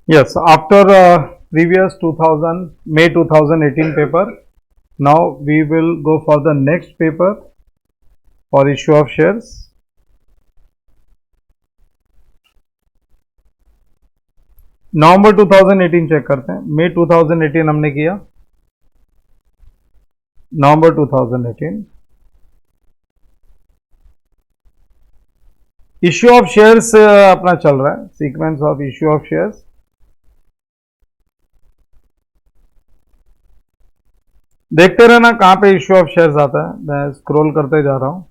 Yes, after previous 2000 May 2018 paper, now we will go for the next paper for issue of shares. नवंबर 2018 check करते हैं. मई 2018 हमने किया, नवंबर 2018 issue of shares अपना चल रहा है, sequence of issue of shares. देखते रहना कहां पे इश्यू ऑफ शेयर्स आता है. मैं स्क्रॉल करते जा रहा हूं.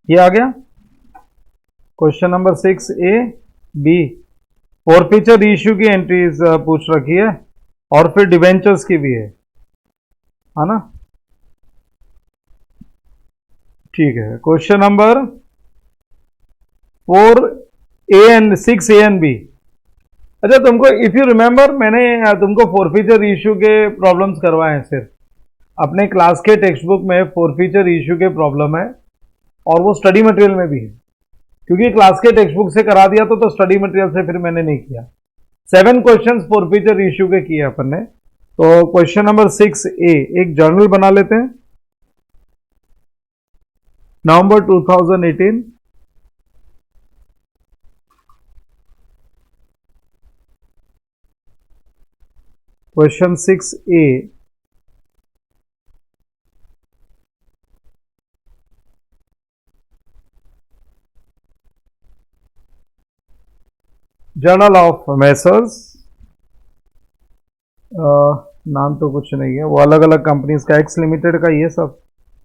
ये आ गया question number 6A B. Forfeiture issue की एंट्रीज पूछ रखी है और फिर डिवेंचर्स की भी है ना. ठीक है. Question number 4A and 6A and B. अच्छा, तुमको इफ यू रिमेंबर मैंने तुमको फॉरफीचर इश्यू के प्रॉब्लम्स करवाए हैं. सिर्फ अपने क्लास के टेक्स्ट बुक में फॉरफीचर इश्यू के प्रॉब्लम है और वो स्टडी मटेरियल में भी है, क्योंकि क्लास के टेक्स्ट बुक से करा दिया तो स्टडी मटेरियल से फिर मैंने नहीं किया. 7 क्वेश्चंस फॉरफीचर इश्यू के किए अपन ने. तो क्वेश्चन नंबर 6A, एक जर्नल बना लेते हैं. नवंबर 2018. Question 6A. Journal of Messrs. नाम तो कुछ नहीं है, वो अलग अलग कंपनीज का, एक्स लिमिटेड का ये सब.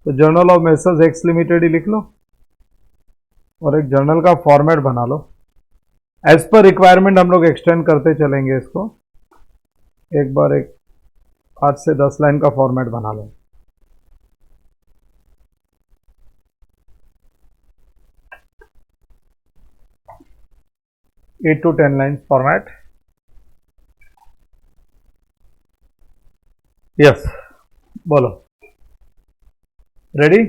तो journal of Messrs X limited ही लिख लो और एक जर्नल का फॉर्मेट बना लो. एज पर रिक्वायरमेंट हम लोग एक्सटेंड करते चलेंगे इसको. एक बार एक 8 से 10 लाइन का फॉर्मेट बना लो. Eight to 10 line format. Yes, बोलो. Ready?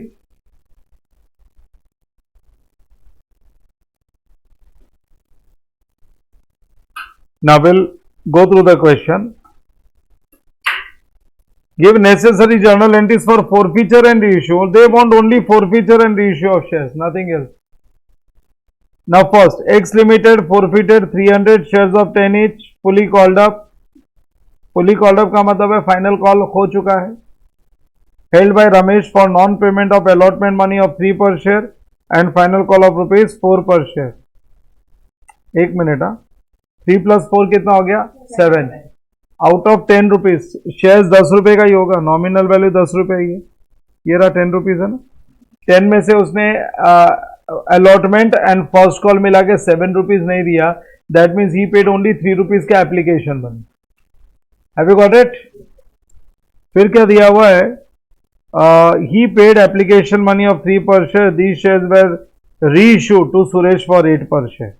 Now we'll go through the question. Give necessary journal entries for forfeiture and reissue. They want only forfeiture and reissue of shares, nothing else. Now first, X Limited forfeited 300 shares of 10 each, fully called up. Fully called up का मतलब है final call हो चुका है. Held by Ramesh for non-payment of allotment money of 3 per share and final call of rupees 4 per share. एक minute. 3 + 4 कितना हो गया? 7. Out of 10 rupees. शेयर्स 10 रुपए का ही होगा, नॉमिनल वैल्यू 10 रुपए ही है. ये रहा 10 रुपीज है ना. 10 में से उसने अलॉटमेंट एंड फर्स्ट कॉल मिला के 7 रुपीज नहीं दिया. That means he paid only 3 rupees का application money. Have you got it? फिर क्या दिया हुआ है? He paid application money of 3 per share. These shares were reissue to Suresh for 8 per share.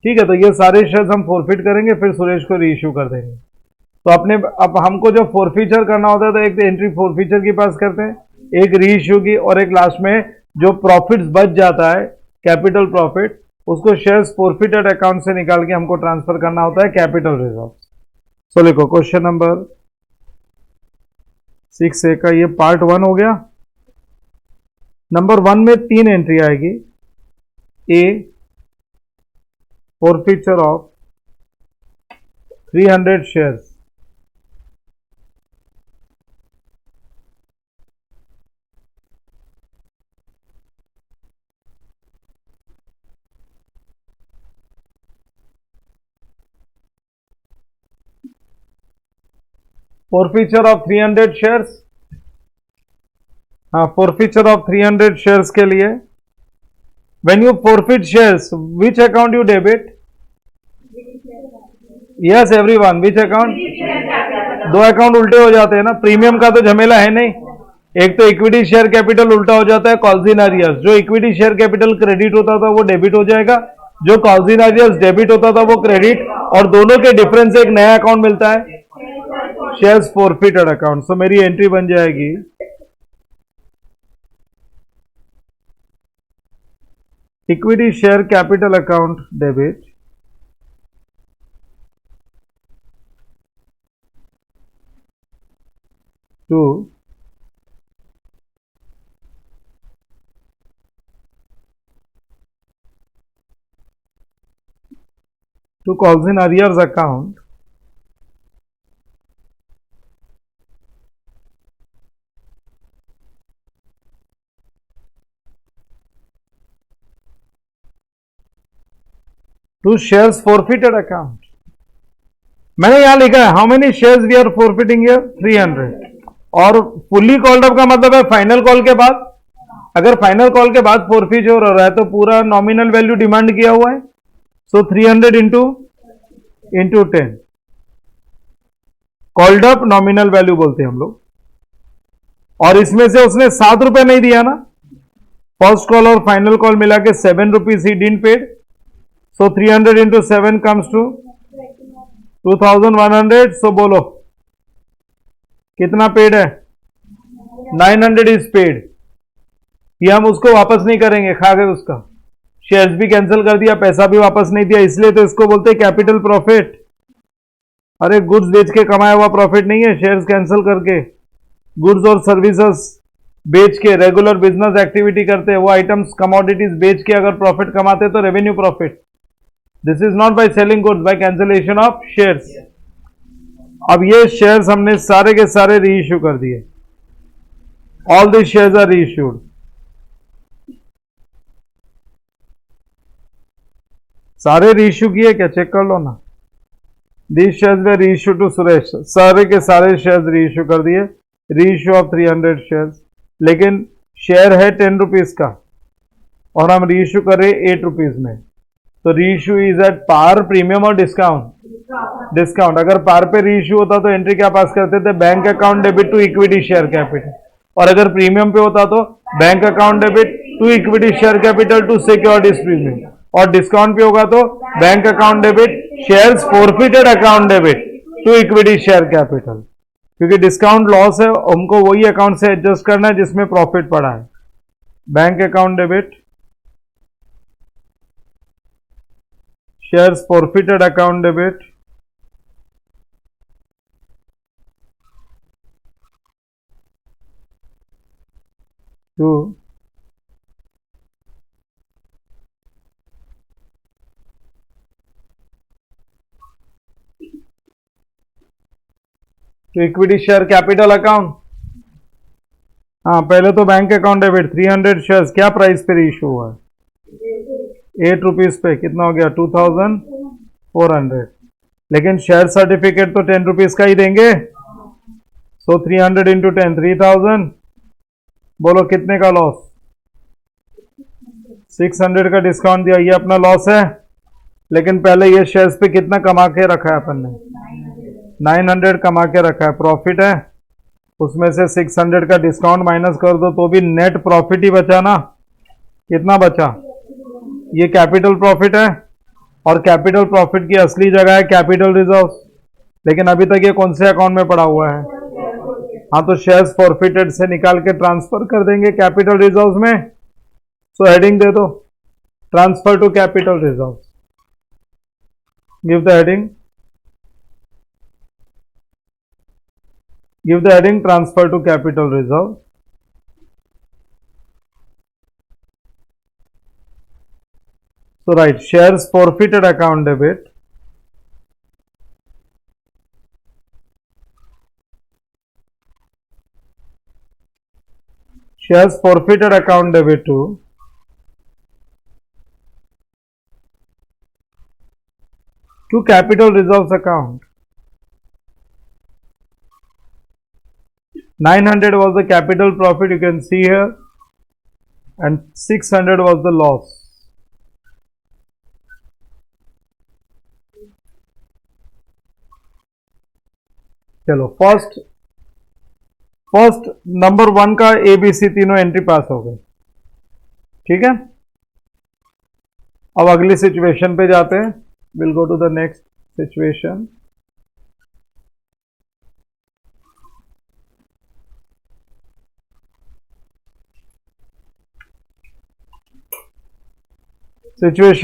ठीक है. तो ये सारे शेयर्स हम फॉरफिट करेंगे, फिर सुरेश को रीइश्यू कर देंगे. तो अपने अब हमको जब फॉरफीचर करना होता है तो एक तो एंट्री फॉरफीचर की पास करते हैं, एक रीइश्यू की, और एक लास्ट में जो प्रॉफिट्स बच जाता है, कैपिटल प्रॉफिट, उसको शेयर्स फॉरफिटेड अकाउंट से निकाल के हमको ट्रांसफर करना होता है कैपिटल रिजर्व. सो लिखो क्वेश्चन नंबर 6A का ये पार्ट 1 हो गया. नंबर 1 में 3 एंट्री आएगी. A, forfeiture of 300 shares. Forfeiture of 300 shares. हाँ, फॉरफीचर ऑफ 300 शेयर्स के लिए when you forfeit shares, which account you debit? Yes everyone, which account? 2 account उल्टे हो जाते हैं ना. प्रीमियम का तो झमेला है नहीं. एक तो इक्विटी शेयर कैपिटल उल्टा हो जाता है, कॉल्जिनारियस. जो इक्विटी शेयर कैपिटल क्रेडिट होता था वो डेबिट हो जाएगा, जो कॉल्जिनारियस डेबिट होता था वो क्रेडिट, और दोनों के डिफरेंस एक नया अकाउंट मिलता है, शेयर्स फॉरफिटेड अकाउंट। सो मेरी एंट्री बन जाएगी equity share capital account debit to calls in arrears account to shares forfeited account। मैंने यहां लिखा है how many shares we are forfeiting here 300, और फुल्ली कॉल्ड अप का मतलब है फाइनल कॉल के बाद। अगर फाइनल कॉल के बाद फॉरफिट हो रहा है तो पूरा नॉमिनल वैल्यू डिमांड किया हुआ है, सो 300 into 10 called up nominal value बोलते हैं हम लोग। और इसमें से उसने 7 रुपए नहीं दिया ना, फर्स्ट कॉल और फाइनल कॉल मिला के 7 rupees he didn't paid, so 300 into 7 comes to 2100। So बोलो कितना पेड है, 900 इज पेड। ये हम उसको वापस नहीं करेंगे, खा गए उसका, शेयर्स भी कैंसिल कर दिया, पैसा भी वापस नहीं दिया, इसलिए तो इसको बोलते हैं कैपिटल प्रॉफिट। अरे गुड्स बेच के कमाया हुआ प्रॉफिट नहीं है, शेयर्स कैंसिल करके गुड्स और सर्विसेज बेच के रेगुलर बिजनेस एक्टिविटी करते हैं वो आइटम्स कमोडिटीज बेच के अगर प्रॉफिट कमाते तो revenue profit. This is not by selling goods, by cancellation of shares. अब ये शेयर्स हमने सारे के सारे री इश्यू कर दिए, ऑल द शेयर्स आर री इश्यूड। सारे री इश्यू किए क्या, चेक कर लो ना। These shares were reissued to Suresh, सारे के सारे शेयर्स री इश्यू कर दिए, री इश्यू ऑफ 300 शेयर्स। लेकिन शेयर है 10 रुपीज का और हम री इश्यू कर रहे हैं 8 रुपीज में, तो reissue is at par, premium और डिस्काउंट। डिस्काउंट अगर पार पे री इश्यू होता तो एंट्री क्या पास करते थे, bank account debit to equity share capital, और अगर प्रीमियम पे होता तो bank account debit to equity share capital to securities premium, और डिस्काउंट पे होगा तो bank account debit shares forfeited account debit to equity share capital. क्योंकि डिस्काउंट लॉस है, हमको वही अकाउंट से एडजस्ट करना है जिसमें प्रॉफिट पड़ा है। Bank account debit shares forfeited account debit to equity share capital account. हाँ पहले तो बैंक अकाउंट डेबिट 300 शेयर्स, क्या प्राइस पे इशू हुआ है, 8 रुपीज पे, कितना हो गया 2400। लेकिन शेयर सर्टिफिकेट तो 10 रुपीज का ही देंगे, सो 300 इंटू 10 3000। बोलो कितने का लॉस, 600 का डिस्काउंट दिया, ये अपना लॉस है। लेकिन पहले ये शेयर्स पे कितना कमा के रखा है अपन ने, 900 कमा के रखा है, प्रॉफिट है। उसमें से 600 का डिस्काउंट माइनस कर दो तो भी नेट प्रॉफिट ही बचा ना। कितना बचा, ये कैपिटल प्रॉफिट है, और कैपिटल प्रॉफिट की असली जगह है कैपिटल रिजर्व। लेकिन अभी तक ये कौन से अकाउंट में पड़ा हुआ है, हाँ तो शेयर्स फॉरफिटेड से निकाल के ट्रांसफर कर देंगे कैपिटल रिजर्व में। सो हेडिंग दे दो, transfer to capital reserve, give the heading, give the heading transfer to capital reserve। So write shares forfeited account debit shares forfeited account debit to capital reserves account। 900 was the capital profit, you can see here, and 600 was the loss। चलो first number 1 का ABC तीनों entry पास हो गए, ठीक है। अब अगली situation पे जाते हैं, will go to the next. Situation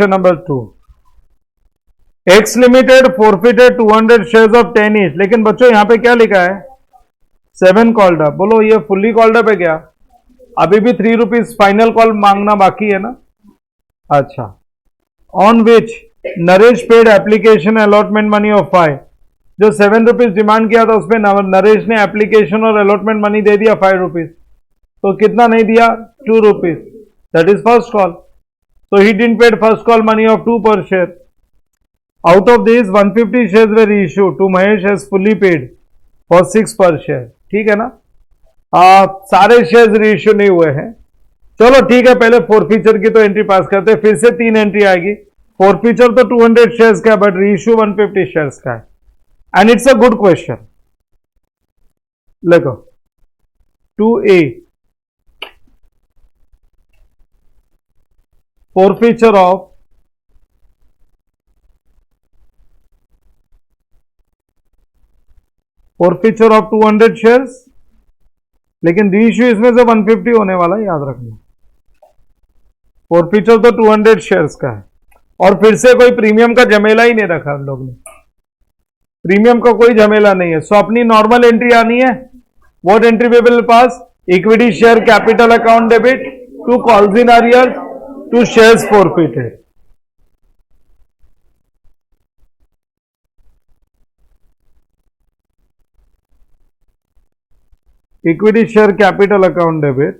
number 2, X limited forfeited 200 shares of 10 each. लेकिन बच्चों यहां पे क्या लिखा है? 7 कॉल्ड अप। बोलो ये फुल्ली कॉल्ड अप है क्या? अभी भी 3 रुपीज फाइनल कॉल मांगना बाकी है ना? अच्छा। On which Naresh paid application allotment money of 5। जो 7 रुपीज डिमांड किया था उसमें नरेश ने एप्लीकेशन और अलॉटमेंट मनी दे दिया 5 रुपीज। तो कितना नहीं दिया? 2 rupees. That is first call. So he didn't paid first call money of 2 per share. Out of these 150 shares were issued to Mahesh as fully paid for 6 per share. ठीक है ना? सारे shares reissue नहीं हुए हैं। चलो ठीक है, पहले फोरफीचर की तो एंट्री पास करते हैं। फिर से 3 एंट्री आएगी। फोरफीचर तो 200 शेयर्स का है बट रीइश्यू 150 शेयर्स का है। And it's a good question. देखो 2A forfeiture of 200 शेयर्स, लेकिन रीइश्यू इसमें से 150 होने वाला है, याद रखना। फोरफीचर तो 200 शेयर्स का है और फिर से कोई प्रीमियम का झमेला ही नहीं रखा हम लोग ने। प्रीमियम का कोई झमेला नहीं है। सो अपनी नॉर्मल एंट्री आनी है। What entry we will pass? Equity share capital account debit to calls in arrear to shares forfeited. Equity share capital account debit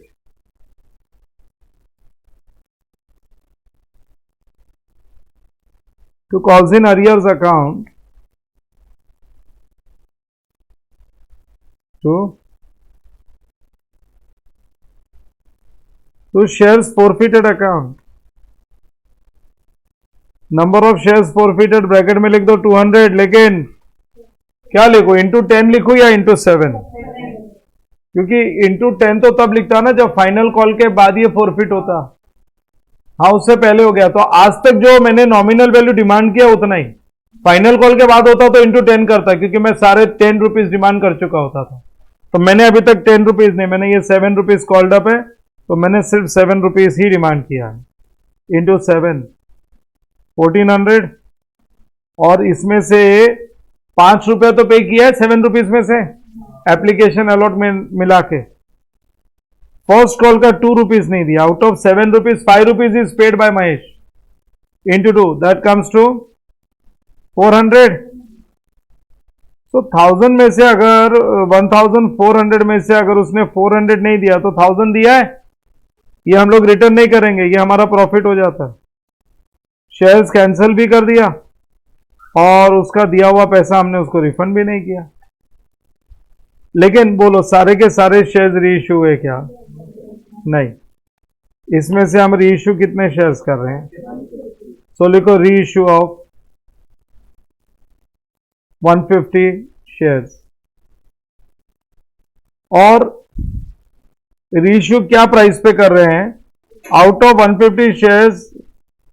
to calls in arrears account to shares forfeited account. Number of shares forfeited bracket में लिख दो 200, लेकिन क्या लिखो? Into 10 लिखो या into 7? क्योंकि into 10 तो तब लिखता ना जब फाइनल कॉल के बाद ये फॉरफिट होता। हाँ, उससे पहले हो गया। तो आज तक जो मैंने नॉमिनल वैल्यू डिमांड किया उतना ही, फाइनल कॉल के बाद होता तो इंटू 10 करता, क्योंकि मैं सारे 10 रुपीज डिमांड कर चुका होता था। तो मैंने अभी तक 10 रुपीज नहीं, मैंने ये 7 रुपीज कॉल्ड अप है तो मैंने सिर्फ 7 रुपीज ही डिमांड किया है। इंटू 7 1400, और इसमें से 5 रुपया तो पे किया है 7 रुपीज में से, एप्लीकेशन अलॉटमेंट मिला के। फर्स्ट कॉल का 2 रुपीज नहीं दिया। Out of 7 rupees 5 rupees is paid by Mahesh into 2, that comes to 400। तो 1000 में से अगर 1400 में से अगर उसने 400 नहीं दिया तो 1000 दिया है, ये हम लोग रिटर्न नहीं करेंगे, ये हमारा प्रॉफिट हो जाता है। शेयर्स कैंसिल भी कर दिया और उसका दिया हुआ पैसा हमने उसको रिफंड भी नहीं किया। लेकिन बोलो सारे के सारे शेयर्स रीइश्यू हुए क्या? नहीं। इसमें से हम रीइश्यू कितने शेयर्स कर रहे हैं? सो लिखो रीइश्यू ऑफ 150 शेयर्स। और रीइश्यू क्या प्राइस पे कर रहे हैं? Out of 150 shares,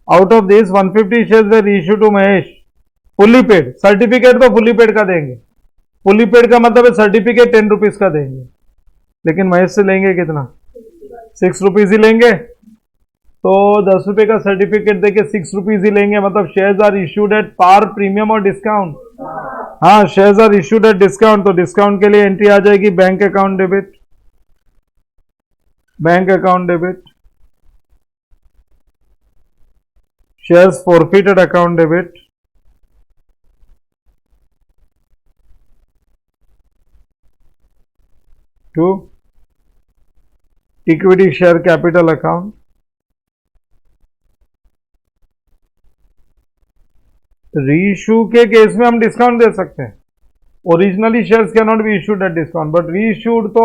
out of this 150 shares we reissue to Mahesh fully paid. Certificate तो फुली पेड का देंगे। फुली पेड का मतलब है सर्टिफिकेट 10 रुपीज का देंगे, लेकिन महेश से लेंगे कितना? 6 रुपीज ही लेंगे। तो 10 रुपए का सर्टिफिकेट देके 6 रुपीज ही लेंगे, मतलब shares are issued at par, premium और डिस्काउंट। हाँ, shares are issued at discount, तो डिस्काउंट के लिए एंट्री आ जाएगी bank account debit, bank account debit, shares forfeited account debit, to equity share capital account. Reissue के केस में हम डिस्काउंट दे सकते हैं। Originally shares can not be issued at discount, but reissued तो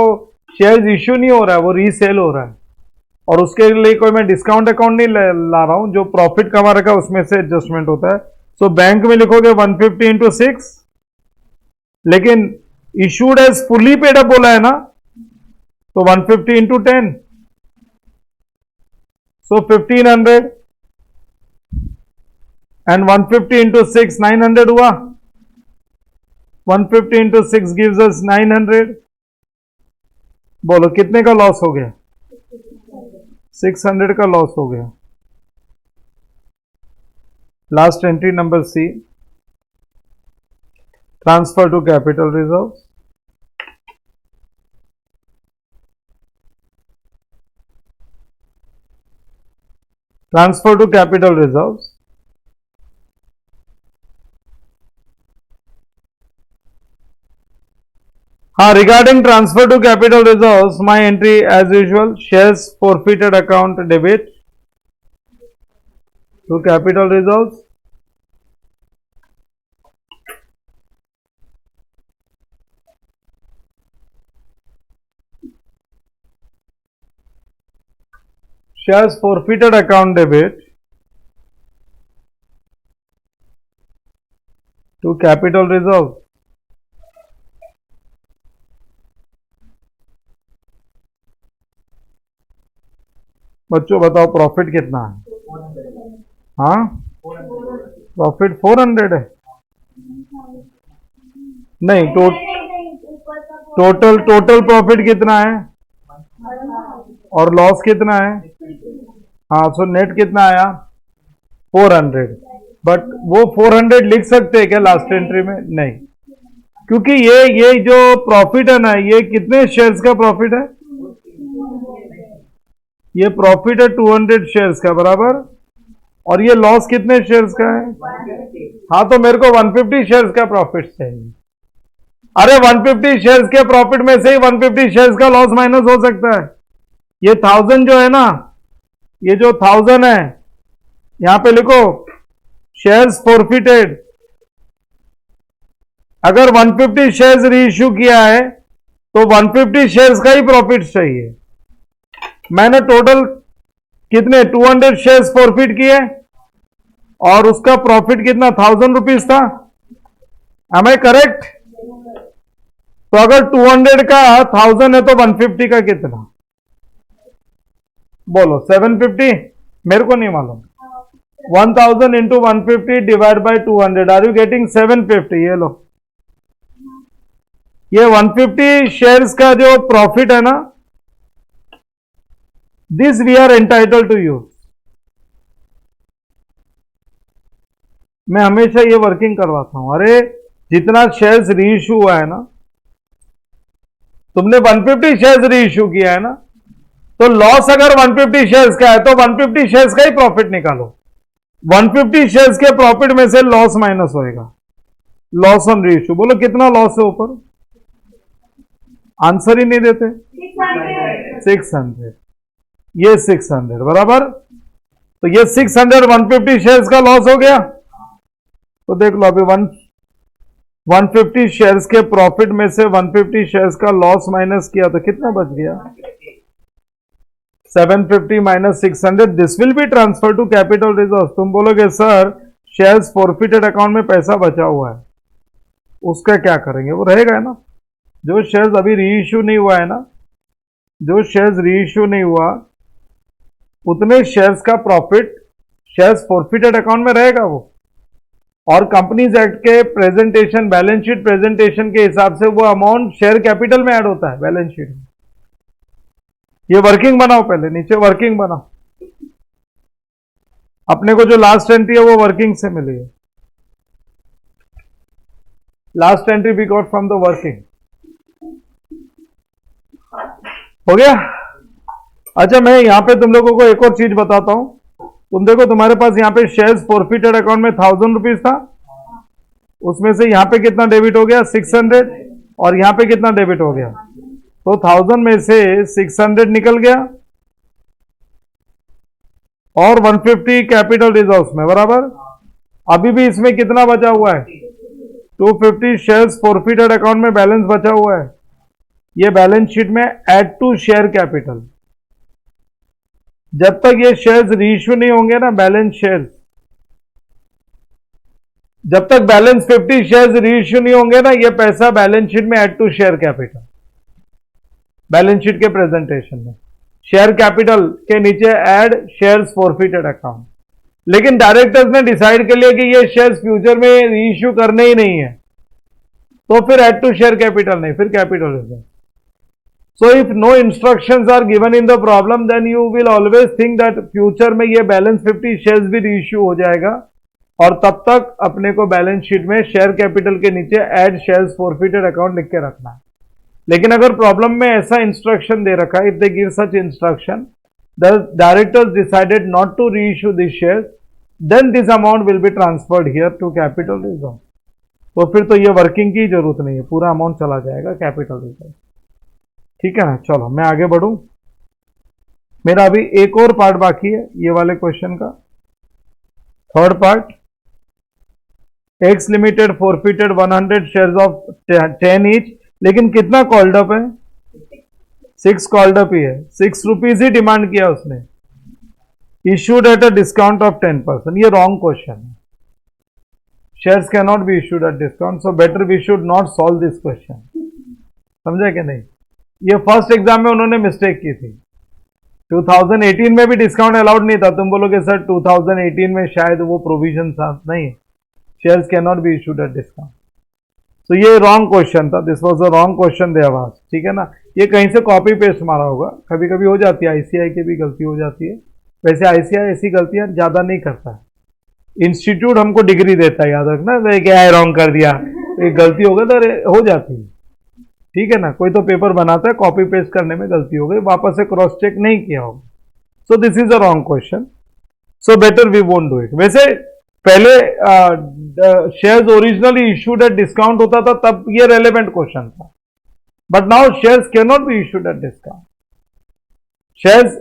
शेयर्स इश्यू नहीं हो रहा है, वो रीसेल हो रहा है, और उसके लिए कोई मैं डिस्काउंट अकाउंट नहीं ला रहा हूं। जो प्रॉफिट कमा रखा है उसमें से एडजस्टमेंट होता है। सो बैंक में लिखोगे 150 इंटू 6, लेकिन issued as fully paid up बोला है ना, तो 150 इंटू 10, सो 1500 एंड 150 इंटू 6 900 हुआ. 150 इंटू 6 गिव्स अस 900. बोलो कितने का लॉस हो गया? 600 का लॉस हो गया. Last entry number C, transfer to capital reserve. Transfer to capital reserve. Regarding transfer to capital reserves, my entry as usual, shares forfeited account debit to capital reserves. Shares forfeited account debit to capital reserve. बच्चों बताओ profit कितना है? हाँ, profit 400 है. नहीं, total profit कितना है और लॉस कितना है? हाँ, सो नेट कितना आया? 400. बट वो 400 लिख सकते हैं क्या लास्ट एंट्री में? नहीं, क्योंकि ये जो प्रॉफिट है ना, ये कितने शेयर्स का प्रॉफिट है? ये प्रॉफिट है 200 शेयर्स का, बराबर. और ये लॉस कितने शेयर्स का है? हाँ, तो मेरे को 150 शेयर्स का प्रॉफिट चाहिए. अरे 150 शेयर्स के प्रॉफिट में से ही 150 शेयर्स का लॉस माइनस हो सकता है. ये 1000 जो है ना, ये जो 1000 है, यहां पे लिखो शेयर्स फॉरफिटेड. अगर 150 शेयर्स रीइश्यू किया है तो 150 शेयर्स का ही प्रॉफिट चाहिए. मैंने टोटल कितने 200 शेयर्स फॉरफिट किए और उसका प्रॉफिट कितना 1000 रुपीज था. Am I correct? तो अगर 200 का 1000 है तो 150 का कितना? बोलो 750. मेरे को नहीं मालूम. 1000 into 150 divide by 200. Are you getting 750? ये लो, ये 150 शेयर्स का जो प्रॉफिट है ना, this we are entitle to use. मैं हमेशा ये वर्किंग करवाता हूं. अरे जितना शेयर्स रीइश्यू हुआ है ना, तुमने 150 शेयर्स रीइश्यू किया है ना, तो लॉस अगर 150 शेयर्स का है तो 150 शेयर्स का ही प्रॉफिट निकालो. 150 शेयर्स के प्रॉफिट में से लॉस माइनस होएगा. Loss on reissue. बोलो कितना लॉस है ऊपर? आंसर ही नहीं देते. 600. ये 600, बराबर. तो ये 600 150 शेयर्स का लॉस हो गया. तो देख लो अभी 150 शेयर्स के प्रॉफिट में से 150 शेयर्स का लॉस माइनस किया तो कितना बच गया? 750 minus 600. This will be transfer to capital reserve. तुम बोलोगे सर शेयर्स फॉरफिटेड अकाउंट में पैसा बचा हुआ है, उसका क्या करेंगे? वो रहेगा है ना. जो शेयर्स अभी रीइश्यू नहीं हुआ है ना, जो शेयर्स रीइश्यू नहीं हुआ, उतने शेयर्स का प्रॉफिट शेयर्स फॉरफिटेड अकाउंट में रहेगा वो. और कंपनीज एक्ट के प्रेजेंटेशन, बैलेंस शीट प्रेजेंटेशन के हिसाब से वो अमाउंट शेयर कैपिटल में ऐड होता है बैलेंस शीट में. ये वर्किंग बनाओ, पहले नीचे वर्किंग बनाओ. अपने को जो लास्ट एंट्री है वो वर्किंग से मिली है. Last entry we got from the working. हो गया? अच्छा, मैं यहां पे तुम लोगों को एक और चीज बताता हूं. तुम देखो, तुम्हारे पास यहां पे शेयर्स फॉरफिटेड अकाउंट में 1000 रुपीज था, उसमें से यहां पे कितना डेबिट हो गया? 600. और यहां पे कितना डेबिट हो गया? तो 1000 में से 600 निकल गया और 150 कैपिटल रिजर्व्स में, बराबर. अभी भी इसमें कितना बचा हुआ है? 250 शेयर्स फॉरफिटेड अकाउंट में बैलेंस बचा हुआ है. ये बैलेंस शीट में ऐड टू शेयर कैपिटल. जब तक ये शेयर्स रीइश्यू नहीं होंगे ना, बैलेंस शेयर्स, जब तक बैलेंस 50 शेयर्स रीइश्यू नहीं होंगे ना, ये पैसा बैलेंस शीट में add to share capital. Balance sheet के प्रेजेंटेशन में शेयर कैपिटल के नीचे ऐड शेयर्स फॉरफिटेड अकाउंट. लेकिन डायरेक्टर्स ने डिसाइड कर लिया कि ये शेयर्स फ्यूचर में रीइश्यू करने ही नहीं है, तो फिर ऐड टू शेयर कैपिटल नहीं, फिर capital reserve. So if no instructions are given in the problem then you will always think that future में ये बैलेंस 50 शेयर्स भी रीइश्यू हो जाएगा, और तब तक अपने को बैलेंस शीट में शेयर कैपिटल के नीचे ऐड शेयर्स फॉरफिटेड अकाउंट लिख के रखना है। लेकिन अगर प्रॉब्लम में ऐसा इंस्ट्रक्शन दे रखा है, if they give such instruction, the directors decided not to reissue this shares, then this amount will be transferred here to capital reserve. तो फिर तो ये वर्किंग की जरूरत नहीं है, पूरा अमाउंट चला जाएगा कैपिटल रिजर्व। ठीक है ना, चलो मैं आगे बढ़ूं। मेरा अभी एक और पार्ट बाकी है ये वाले क्वेश्चन का, third part. X limited forfeited 100 shares of 10 each, लेकिन कितना कॉल्ड अप है? 6 कॉल्ड अप ही है, 6 रुपीज ही डिमांड किया उसने। Issued at a discount of 10%, ये रॉन्ग क्वेश्चन है। Shares can not be issued at discount, so better we should not solve this question. समझे कि नहीं? ये फर्स्ट एग्जाम में उन्होंने मिस्टेक की थी। 2018 में भी डिस्काउंट अलाउड नहीं था। तुम बोलोगे सर 2018 में शायद वो प्रोविजन था, नहीं, shares can not be issued at discount. तो ये रॉन्ग क्वेश्चन था, this was a wrong question दे आवाज, ठीक है ना। ये कहीं से कॉपी पेस्ट मारा होगा, कभी कभी हो जाती है, आईसीआई की भी गलती हो जाती है। वैसे आईसीआई ऐसी गलतियां ज्यादा नहीं करता है, इंस्टीट्यूट हमको डिग्री देता है, याद रखना। क्या है, रॉन्ग कर दिया, एक गलती हो गई तो हो जाती है, ठीक है ना। कोई तो पेपर बनाता है, कॉपी पेस्ट करने में गलती हो गई, वापस से क्रॉस चेक नहीं किया होगा, so this is a wrong question, so better we won't do it. वैसे पहले shares originally issued at discount होता था, तब ये रेलेवेंट क्वेश्चन था, but now shares can not be issued at discount. Shares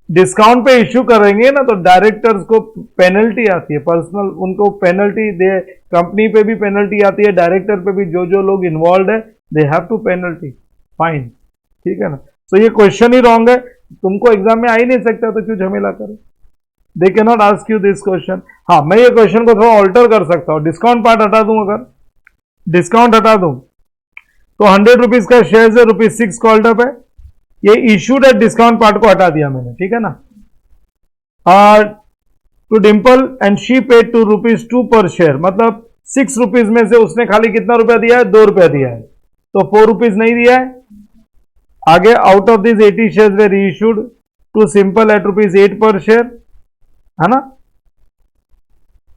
discount पे इश्यू करेंगे ना तो डायरेक्टर्स को पेनल्टी आती है, पर्सनल उनको पेनल्टी दे, कंपनी पे भी पेनल्टी आती है, डायरेक्टर पे भी, जो जो लोग इन्वॉल्व है they have to penalty fine, ठीक है ना। तो ये क्वेश्चन ही रॉन्ग है, तुमको एग्जाम में आ ही नहीं सकता तो क्यों झमेला करो। They can not ask you this question. हाँ, मैं ये क्वेश्चन को थोड़ा ऑल्टर कर सकता हूँ, डिस्काउंट पार्ट हटा दूं, अगर डिस्काउंट हटा दूं तो 100 रुपीज का शेयर है, ₹6 कॉल्ड अप है, ये इश्यूड एट डिस्काउंट पार्ट को हटा दिया मैंने, ठीक है ना। To Dimple and she paid ₹2 पर शेयर, मतलब 6 रुपीज में से उसने खाली कितना रुपया दिया है? 2 रुपया दिया है, तो 4 रुपीज नहीं दिया है। आगे आउट ऑफ दिस 80 शेयर वे री इश्यूड टू सिंपल एट ₹8 पर शेयर, है ना,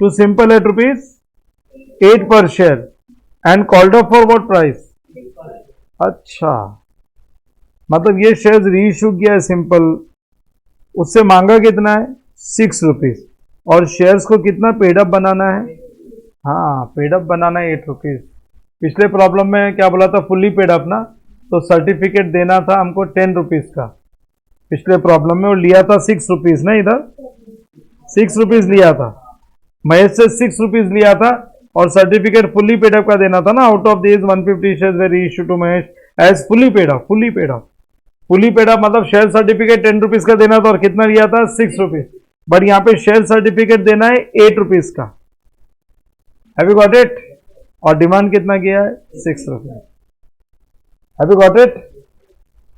टू सिंपल एट ₹8 पर share and called up for what price? अच्छा, मतलब ये शेयर्स री इश्यू किया है सिंपल, उससे मांगा कितना है? 6 रुपीज, और शेयर्स को कितना पेड अप बनाना है? हाँ, पेड अप बनाना है 8 रुपीज। पिछले प्रॉब्लम में क्या बोला था? फुल्ली पेड अप ना, तो सर्टिफिकेट देना था हमको 10 रुपीज का पिछले प्रॉब्लम में, और लिया था 6 रुपीज ना, इधर 6 रुपीज लिया था, महेश से 6 रुपीज लिया था, और सर्टिफिकेट फुल्ली पेड अप का देना था ना। Out of this 150 shares we reissue to Mahesh as fully paid up, fully paid up, fully paid up मतलब शेयर सर्टिफिकेट 10 रुपीज का देना था, और कितना लिया था? 6 रुपीज, बट यहां पे शेयर सर्टिफिकेट देना है 8 रुपीज का। Have you got it? और डिमांड कितना किया है? 6 rupees. Have you got it?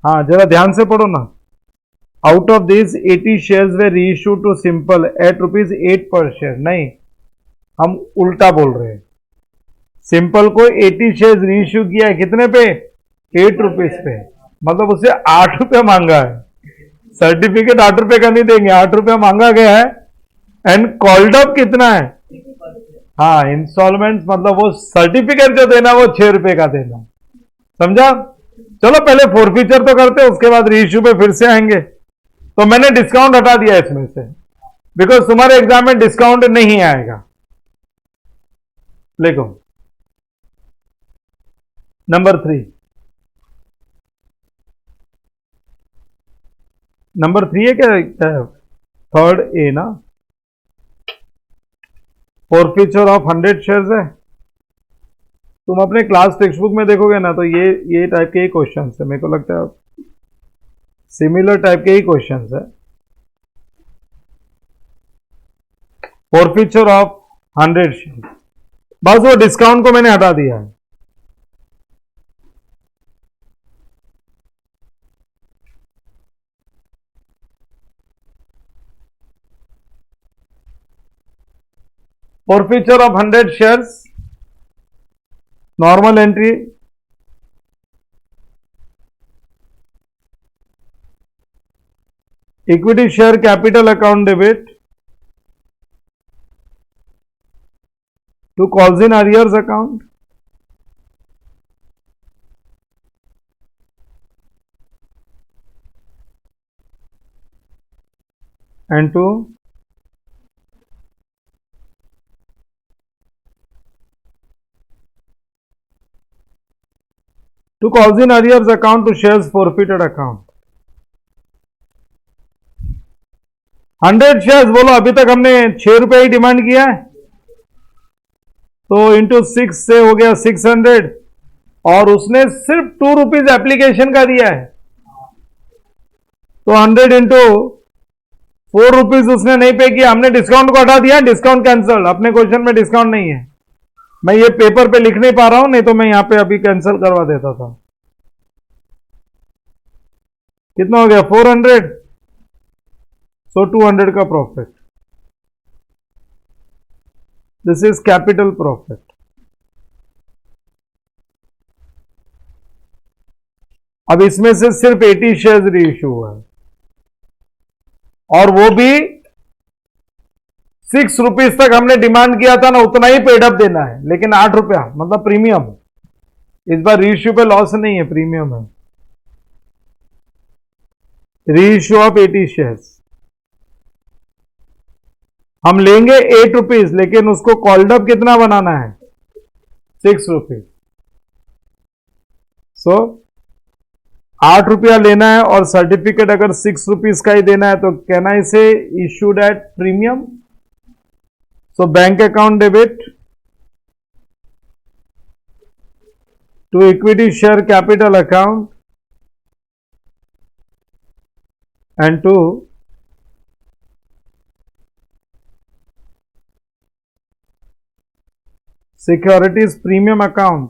हाँ, जरा ध्यान से पढ़ो ना। Out of this 80 shares we reissue to simple eight ₹8 पर शेयर, नहीं, हम उल्टा बोल रहे हैं। सिंपल को 80 शेयर्स री इश्यू किया है, कितने पे? 8 रुपीज पे, मतलब उससे 8 रुपया मांगा है। सर्टिफिकेट 8 रुपए का नहीं देंगे, 8 रुपया मांगा गया है, एंड कॉल्ड अप कितना है? हाँ, इंस्टॉलमेंट, मतलब वो सर्टिफिकेट जो देना वो 6 रुपए का देना, समझा। चलो पहले फोरफीचर तो करते हैं, उसके बाद रीइश्यू पे फिर से आएंगे। तो मैंने डिस्काउंट हटा दिया इसमें से, बिकॉज तुम्हारे एग्जाम में डिस्काउंट नहीं आएगा। लिखो नंबर 3, नंबर 3 है क्या? थर्ड ए ना, फॉरफीचर ऑफ 100 शेयर्स है। तुम अपने क्लास टेक्स्ट बुक में देखोगे ना, तो ये टाइप के ही क्वेश्चन है, मेरे को लगता है सिमिलर टाइप के ही क्वेश्चन है। फॉरफीचर ऑफ 100 शेयर्स, बस वो डिस्काउंट को मैंने हटा दिया है। forfeiture of 100 shares, normal entry, equity share capital account debit to calls in arrears account, and to calls in arrears account to shares forfeited account. 100 shares बोलो, अभी तक हमने 6 रुपए ही डिमांड किया है, तो इंटू 6 से हो गया 600, और उसने सिर्फ 2 रुपीज एप्लीकेशन का दिया है, तो 100 इंटू 4 रुपीज उसने नहीं पे किया, हमने डिस्काउंट को हटा दिया, डिस्काउंट कैंसल, अपने क्वेश्चन में डिस्काउंट नहीं है। मैं ये पेपर पे लिख नहीं पा रहा हूं, नहीं तो मैं यहां पे अभी कैंसिल करवा देता था। कितना हो गया 400, सो 200 का profit. This is capital profit. अब इसमें से सिर्फ 80 शेयर्स रीइश्यू हुआ है, और वो भी 6 रुपीज तक हमने डिमांड किया था ना, उतना ही पेडअप देना है, लेकिन 8 रुपया मतलब प्रीमियम। इस बार रीइश्यू पे लॉस नहीं है, प्रीमियम है। रीइश्यू ऑफ 80 शेयर्स हम लेंगे 8 रुपीज, लेकिन उसको कॉल्ड अप कितना बनाना है 6 रुपीज। सो 8 रुपया लेना है, और सर्टिफिकेट अगर 6 रुपीज का ही देना है, तो कहना इसे issued at premium. So bank account debit to equity share capital account and to securities premium account.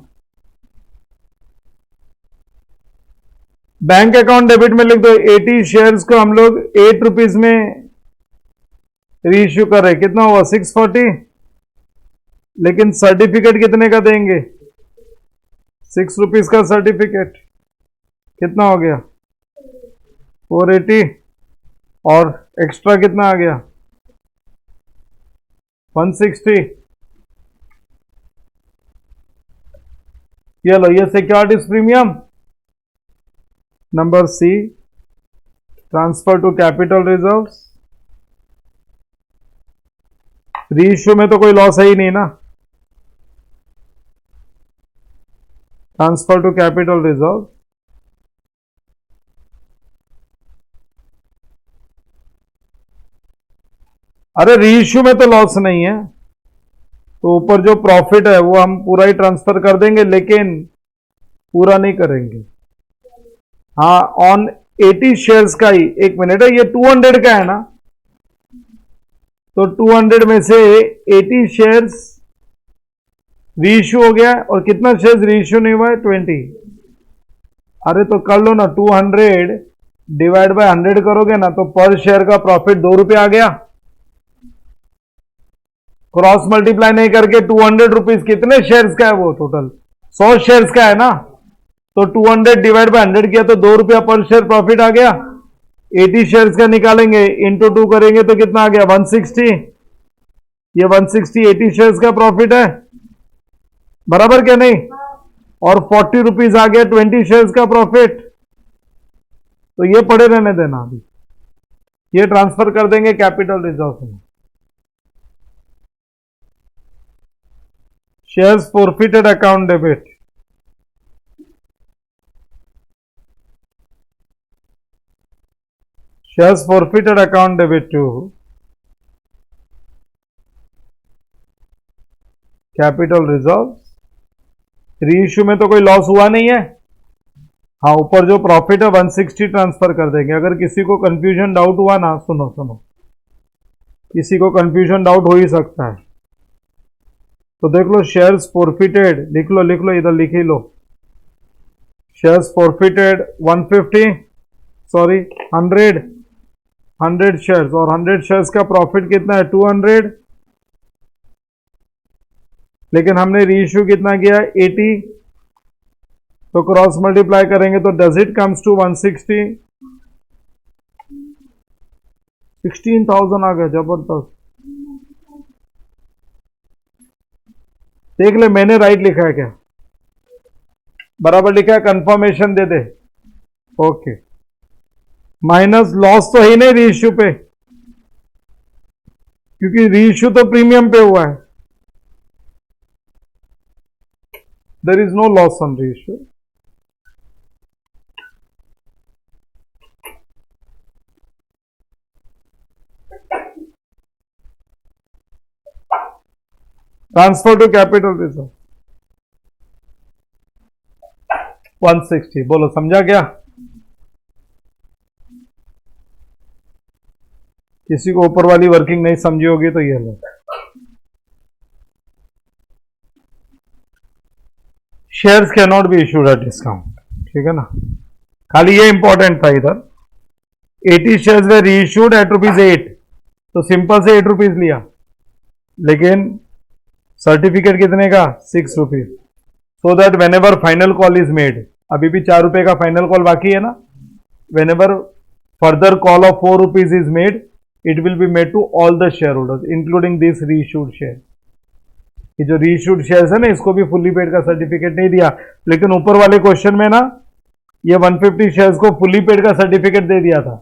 Bank account debit में लिख दो 80 शेयर्स को हम लोग 8 रुपीज में रीइश्यू कर रहे, कितना हुआ 640, लेकिन सर्टिफिकेट कितने का देंगे 6 रुपीज का सर्टिफिकेट, कितना हो गया 480, और एक्स्ट्रा कितना आ गया 160। ये लो, ये securities premium. Number C, transfer to capital reserves. Reissue में तो कोई लॉस है ही नहीं ना, ट्रांसफर टू कैपिटल रिजर्व। अरे रीइश्यू में तो लॉस नहीं है, तो ऊपर जो प्रॉफिट है वो हम पूरा ही ट्रांसफर कर देंगे, लेकिन पूरा नहीं करेंगे। हाँ, ऑन 80 शेयर्स का ही, एक मिनट है, ये 200 का है ना, तो 200 में से 80 शेयर्स रीइश्यू हो गया, और कितना शेयर्स रीइश्यू नहीं हुआ है 20। अरे तो कर लो ना, 200 डिवाइड बाय 100 करोगे ना, तो पर शेयर का प्रॉफिट 2 रुपये आ गया। क्रॉस मल्टीप्लाई नहीं करके 200 रुपीज कितने शेयर्स का है, वो टोटल 100 शेयर्स का है ना, तो 200 डिवाइड बाय 100 किया तो 2 रुपया पर शेयर प्रॉफिट आ गया। 80 शेयर्स का निकालेंगे, इंटू 2 करेंगे तो कितना आ गया 160। ये 160 80 शेयर्स का प्रॉफिट है, बराबर क्या नहीं, और 40 रुपीज आ गया 20 शेयर्स का प्रॉफिट। तो ये पड़े रहने देना, अभी ये ट्रांसफर कर देंगे कैपिटल रिजर्व में। Shares forfeited account debit, shares forfeited account debit to capital reserve. Reissue में तो कोई लॉस हुआ नहीं है। हाँ, ऊपर जो प्रॉफिट है 160 ट्रांसफर कर देंगे। अगर किसी को कंफ्यूजन डाउट हुआ ना, सुनो, किसी को कंफ्यूजन डाउट हो ही सकता है, तो देख लो शेयर्स फॉरफिटेड, लिख लो इधर लिख ही लो। शेयर्स फॉरफिटेड 150, सॉरी 100 शेयर्स, और 100 शेयर्स का प्रॉफिट कितना है 200, लेकिन हमने रीइश्यू कितना किया 80, तो क्रॉस मल्टीप्लाई करेंगे तो डज इट कम्स टू 160, 16,000 आ गया, जबरदस्त। देख ले मैंने राइट लिखा है क्या, बराबर लिखा है, कंफर्मेशन दे दे। ओके, माइनस लॉस तो है ही नहीं रीइश्यू पे, क्योंकि रीइश्यू तो प्रीमियम पे हुआ है, there is no loss on reissue. Transfer to capital reserve 160, बोलो समझा क्या? किसी को ऊपर वाली वर्किंग नहीं समझी होगी तो ये लो। Shares can not be issued at discount, ठीक है ना, खाली ये इंपॉर्टेंट था इधर। 80 शेयर्स वे रीइश्यूड एट ₹8, तो सिंपल से 8 रुपीज लिया, लेकिन सर्टिफिकेट कितने का 6 rupees, so that when ever final call is made, अभी भी 4 रुपए का फाइनल कॉल बाकी है ना, whenever further call of 4 rupees is made, it will be made to all the share holders including this reissued share. ये जो reissued shares है ना, इसको भी फुल्ली पेड का सर्टिफिकेट नहीं दिया, लेकिन ऊपर वाले क्वेश्चन में ना ये 150 शेयर्स को फुल्ली पेड का सर्टिफिकेट दे दिया था,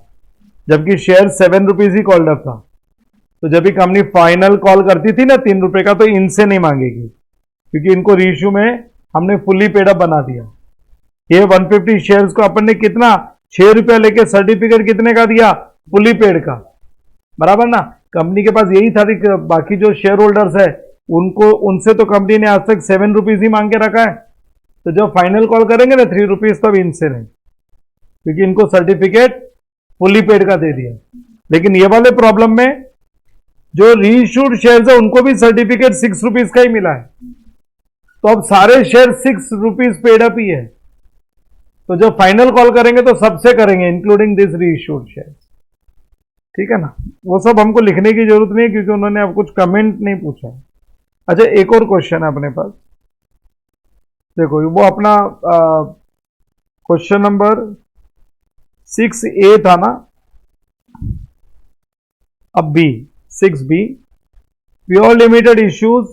जबकि share 7 rupees he called up था। तो जब भी कंपनी फाइनल कॉल करती थी ना 3 रुपए का, तो इनसे नहीं मांगेगी, क्योंकि इनको रीइश्यू में हमने फुल्ली पेड अप बना दिया। ये 150 शेयर्स को अपन ने कितना 6 रुपया लेके सर्टिफिकेट कितने का दिया, फुल्ली पेड का, बराबर ना। कंपनी के पास यही था कि बाकी जो शेयर होल्डर्स है उनको, उनसे तो कंपनी ने आज तक 7 रुपीज ही मांग के रखा है, तो जब फाइनल कॉल करेंगे ना 3 रुपीज, तब इनसे नहीं, क्योंकि इनको सर्टिफिकेट फुल्ली पेड का दे दिया। लेकिन ये वाले प्रॉब्लम में जो रीइश्यूड शेयर्स है उनको भी सर्टिफिकेट 6 रुपीज का ही मिला है, तो अब सारे शेयर 6 रुपीज पेड अप ही है। तो जब फाइनल कॉल करेंगे तो सबसे करेंगे इंक्लूडिंग दिस रीइश्यूड शेयर, ठीक है ना। वो सब हमको लिखने की जरूरत नहीं है, क्योंकि उन्होंने अब कुछ कमेंट नहीं पूछा। अच्छा, एक और क्वेश्चन है अपने पास, देखो वो अपना क्वेश्चन नंबर 6A था ना, अब B 6B, pure limited issues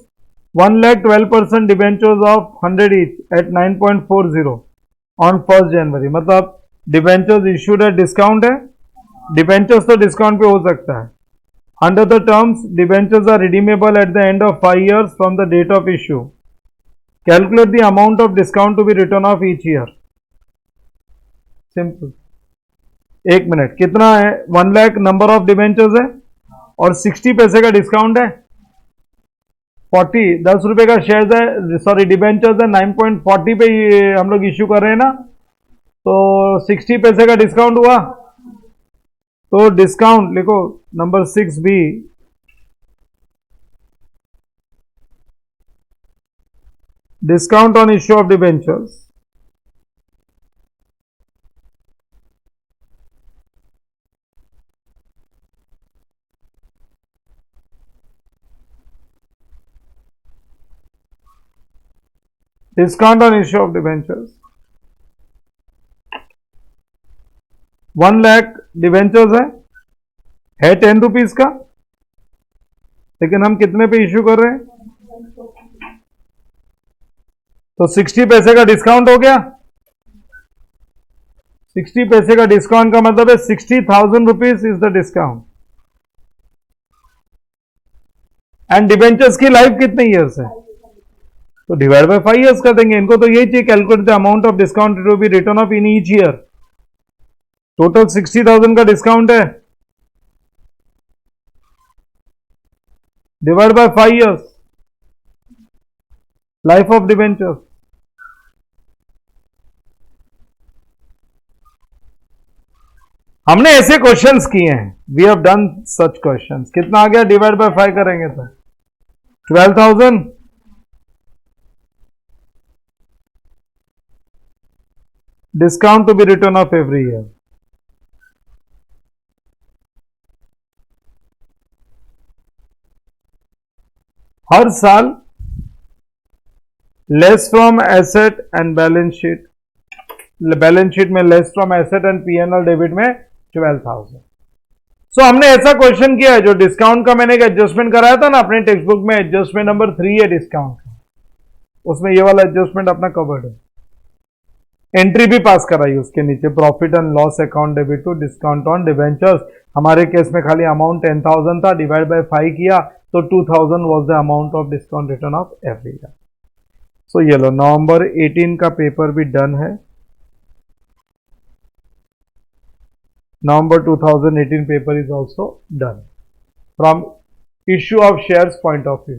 1,12% debentures of 100 each at 9.40 on 1 January, मतलब डिबेंचर्स इश्यूड एट डिस्काउंट है, डिबेंचर्स तो डिस्काउंट पे हो सकता है। Under the terms debentures are redeemable at the end of 5 years from the date of issue, calculate the amount of discount to be return of each year. Simple, 1 minute, कितना है, 1 lakh number of debentures है और 60 पैसे का discount है, 10 रुपए का share है, सॉरी डिबेंचर्स है, 9.40 पे हम लोग इश्यू कर रहे हैं ना, तो 60 पैसे का डिस्काउंट हुआ, तो डिस्काउंट लिखो number 6B, discount on issue of debentures, discount on issue of debentures 1 lakh debentures है 10 रुपीज का, लेकिन हम कितने पे इश्यू कर रहे हैं, तो 60 पैसे का डिस्काउंट हो गया। 60 पैसे का डिस्काउंट का मतलब है 60,000 rupees is the discount, and debentures की लाइफ कितने ईयर्स है, तो डिवाइड बाय 5 years कर देंगे। इनको तो यही चाहिए, calculate the amount of discount to be return off in each year. Total 60,000 का डिस्काउंट है, divide by 5 years, life of debentures. हमने ऐसे क्वेश्चंस किए हैं, we have done such questions. कितना आ गया, डिवाइड बाय 5 करेंगे तो 12,000, discount to be return off every year. हर साल less from asset and balance sheet, balance sheet में less from asset and PNL debit में 12,000। सो हमने ऐसा क्वेश्चन किया है, जो डिस्काउंट का मैंने एक एडजस्टमेंट कराया था ना अपने टेक्स्ट बुक में, एडजस्टमेंट नंबर 3 है डिस्काउंट का, उसमें ये वाला एडजस्टमेंट अपना कवर्ड है। एंट्री भी पास कराई उसके नीचे, profit and loss account debit to discount on debentures. हमारे केस में खाली अमाउंट 10,000 था, डिवाइड बाय 5 किया तो 2,000 was the amount of discount written off every year. So ये लो, नवंबर 18 का पेपर भी डन है। November 2018 paper is also done from issue of shares point of view.